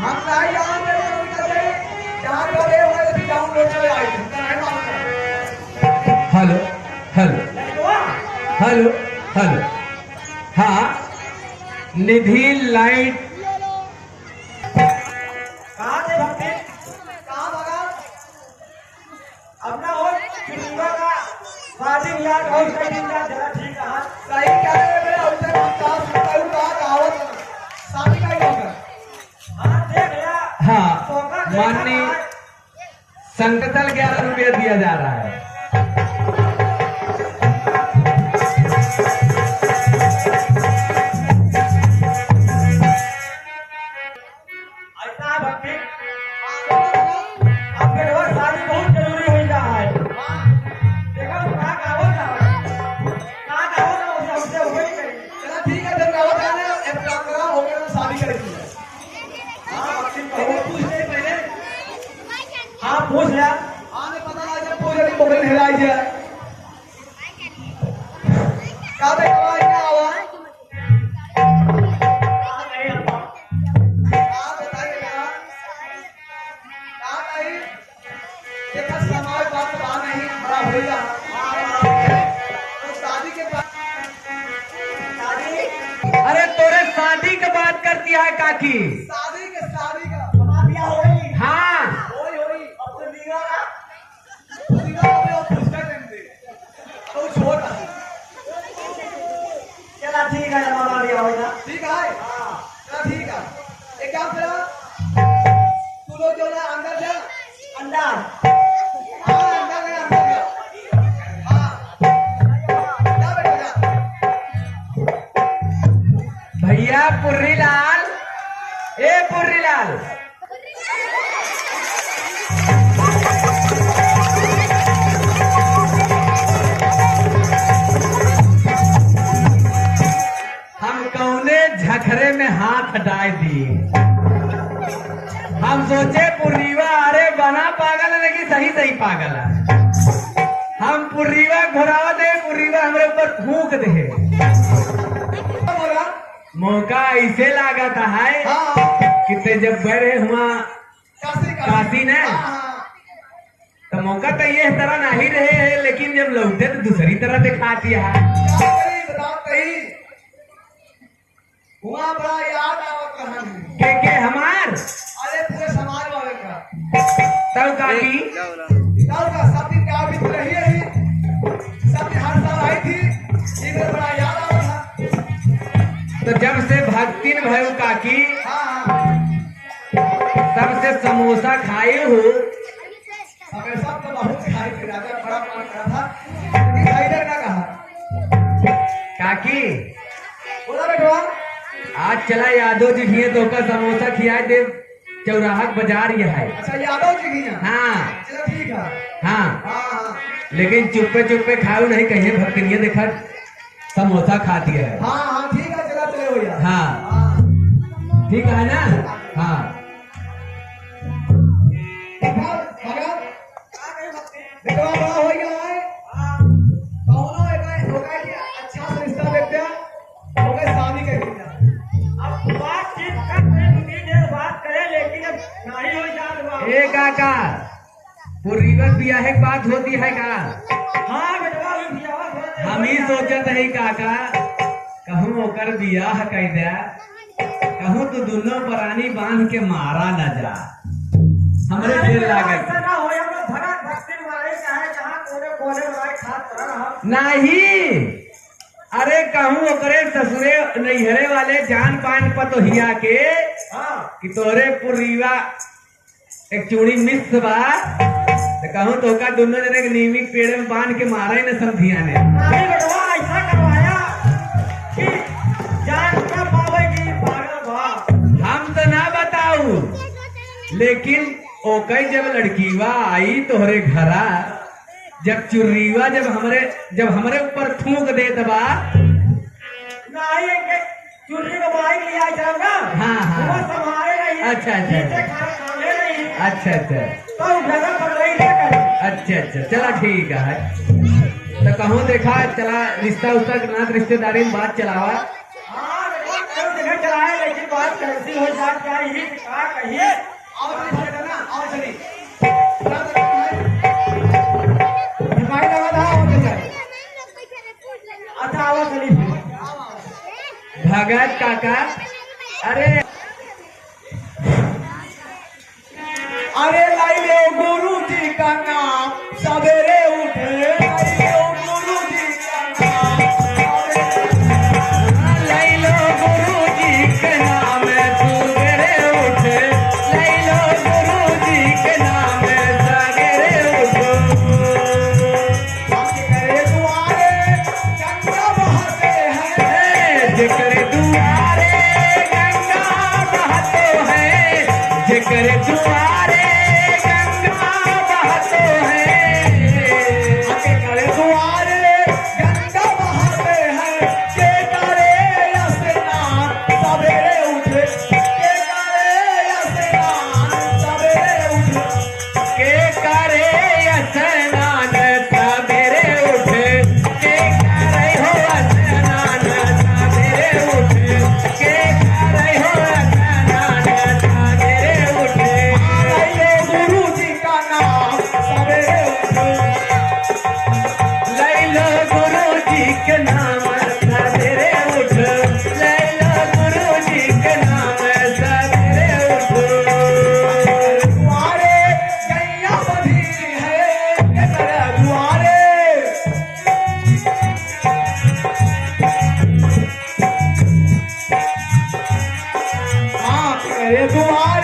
हम नहीं यहाँ पे करते जहाँ पे हुए डाउनलोड चले आए हेलो हेलो हेलो हेलो। हाँ, निधि लाइट कहाँ थे भक्ति कहाँ भगा अपना हो चुनिया का वादी याद हो सही दिन का जरा ठीक है सही कह रहे हैं मेरे उसे का सुनता का कहावत शादी का ही होगा हाँ देख लिया हाँ माननीय संकतल 11 रुपया दिया जा रहा है। ऐसा है भक्ति आपके लिए शादी बहुत जरूरी हो रहा है देखो कहाँ कहावत है उसे हमसे हो गई चला ठीक है जब कहावत है ना एक काम करा हो गया तो शादी करेगी हाँ भक्ति पहले पूछ ले पहले हाँ पूछ लिया आने पता लगा जब पूछ रही मोबाइल हिलाई है क्या देखा क्या हुआ अरे तोरे शादी की बात करती है काकी। शादी का हमारा ब्याह हो गई हाँ होई अब तो नीगा अबे और पूछता नहीं तो छोड़ चला ठीक है हमारा ब्याह होगा ठीक है हां चला ठीक है एक काम करो तू लोग जो ना अंदर जा अंदर हां अंदर जा हां जा बेटा जा भैया पुर्री लाल, ए पुर्री लाल, हम कौने झखरे में हाथ डाल दिए। हम सोचे पुर्रीवा अरे बना पागल है लेकिन सही सही पागल है। हम पुर्रीवा घुरावा दे, पुर्रीवा हमारे ऊपर फूंक दे। मौका ऐसे लागा था है कितने जब गए हुआ काशी ने तो मौका तो ये तरह नहीं रहे है लेकिन जब लौटे तो दूसरी तरह दिखा दिया है। वहाँ बड़ा याद आवत कहानी के हमार अरे पूरे समाज वाले का तब काकी तब का सब दिन का भी रही है सब दिन हर साल आई थी ये मेरा बड़ा याद आवत था। तो जब से भक्ति न भयो काकी तब से समोसा खाए हो अगर सब तो बहुत खाई थी राजा बड़ा मन करा था लेकिन इधर ना कहा काकी बोला बेटवा आज चला यादव जी घिए तो का समोसा खिया दे चौराहा बाजार यह है। अच्छा यादव जी की ना हाँ चलो ठीक है हाँ हाँ लेकिन चुप्पे चुप्पे खाओ नहीं कहीं भक्ति नहीं देखा समोसा खा दिया है। हाँ हाँ ठीक है चला चले हो यार हाँ ठीक है ना हाँ बेटवा बड़ा हो गया है कौनो एक होगा कि अच्छा से रिश्ता देखते हैं होगा शादी कर दिया अब बातचीत करते उतनी देर बात करें लेकिन अब नहीं हो जाता ए काका पूर्वीवत ब्याह की बात होती है का। हाँ बेटवा अभी ब्याह हम ही सोचत है काका कहूँ ओकर ब्याह कर दे कहूँ तो दोनों परानी बांध के मारा न जा हमरे देर लागत ना हो हम लोग भगत भक्ति वाले चाहे जहाँ कोने कोने वाले खात कर रहा नहीं। अरे कहूँ ओकरे ससुरे नैहरे वाले जान पान पतोहिया के हाँ कि तोरे पुरीवा एक चूड़ी मिस बा तो कहूँ तो का दोनों जने के नीमिक पेड़ में बांध के मारा ही न समझिया ने नहीं बेटवा ऐसा करवाया कि जान का पावेगी पागल बा हम तो ना बताऊ लेकिन ओके जब लड़कीवा आई तोहरे घरा जब चुर्रीवा जब हमरे ऊपर थूक दे दबा नहीं के चुर्री को बाइक ले आ जाऊंगा हाँ हाँ वो संभाले नहीं अच्छा अच्छा नीचे खाने नहीं अच्छा अच्छा तो जगह पर नहीं लेकर अच्छा अच्छा चला ठीक है। तो कहूँ देखा चला रिश्ता उस्ता के नाथ रिश्तेदारी में बात चलावा हाँ जगह चलाए लेकिन बात कैसी हो जा क्या ही का कहिए आओ चली भर करना आओ चली दिखाई लगा था और क्या अच्छा आवाज चली भगत काका अरे अरे लाई लो गुरु जी का नाम सवेरे उठे लाई लो गुरु जी का नाम लाई लो गुरु जी के नाम सवेरे उठे लाई लो गुरु जी के नाम सवेरे उठो करे दुआरे गंगा बहते हैं जिक्र दुआरे गंगा बहते हैं जिक्र दुआरे गंगा बहते हैं करे दुआरे गंगा बहते हैं के करे स्नान सवेरे उठे के करे स्नान सवेरे उठे के करे स्नान सवेरे उठे के करे हो स्नान सवेरे उठे के करे हो स्नान सवेरे उठे लाई लो गुरु जी का नाम सवेरे उठे लै लो गुरु जी के नाम सवेरे उठ लै लो गुरु जी के नाम सवेरे उठ दुआरे गैया बधी है के करे दुआरे हाँ करे दुआरे